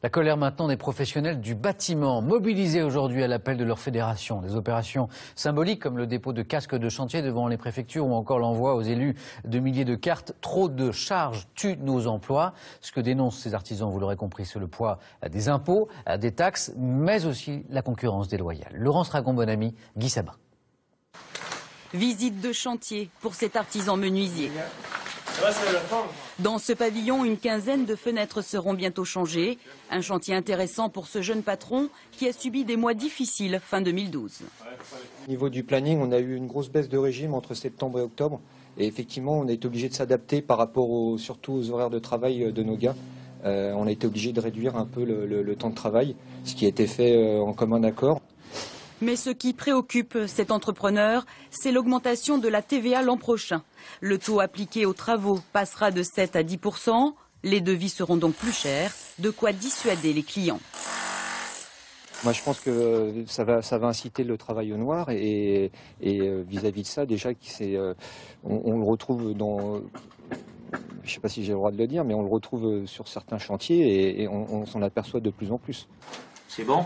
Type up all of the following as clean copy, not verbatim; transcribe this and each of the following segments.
La colère maintenant des professionnels du bâtiment, mobilisés aujourd'hui à l'appel de leur fédération. Des opérations symboliques comme le dépôt de casques de chantier devant les préfectures ou encore l'envoi aux élus de milliers de cartes. Trop de charges tuent nos emplois. Ce que dénoncent ces artisans, vous l'aurez compris, c'est le poids des impôts, des taxes, mais aussi la concurrence déloyale. Laurence Ragon-Bonamy, Guy Sabin. Visite de chantier pour cet artisan menuisier. Dans ce pavillon, une quinzaine de fenêtres seront bientôt changées. Un chantier intéressant pour ce jeune patron qui a subi des mois difficiles fin 2012. Au niveau du planning, on a eu une grosse baisse de régime entre septembre et octobre. Et effectivement, on a été obligé de s'adapter par rapport surtout aux horaires de travail de nos gars. On a été obligé de réduire un peu le temps de travail, ce qui a été fait en commun accord. Mais ce qui préoccupe cet entrepreneur, c'est l'augmentation de la TVA l'an prochain. Le taux appliqué aux travaux passera de 7 à 10%. Les devis seront donc plus chers, de quoi dissuader les clients. Moi, je pense que ça va inciter le travail au noir et vis-à-vis de ça, déjà, on le retrouve dans... Je ne sais pas si j'ai le droit de le dire, mais on le retrouve sur certains chantiers et on s'en aperçoit de plus en plus. C'est bon ?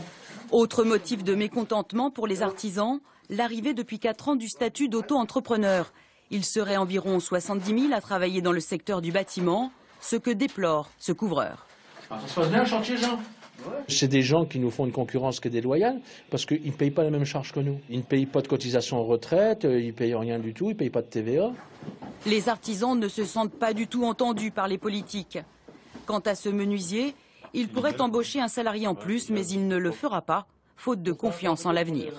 Autre motif de mécontentement pour les artisans, l'arrivée depuis 4 ans du statut d'auto-entrepreneur. Il serait environ 70 000 à travailler dans le secteur du bâtiment, ce que déplore ce couvreur. Ça se passe bien le chantier, Jean ? C'est des gens qui nous font une concurrence qui est déloyale parce qu'ils ne payent pas la même charge que nous. Ils ne payent pas de cotisation en retraite, ils ne payent rien du tout, ils ne payent pas de TVA. Les artisans ne se sentent pas du tout entendus par les politiques. Quant à ce menuisier, il pourrait embaucher un salarié en plus, mais il ne le fera pas, faute de confiance en l'avenir.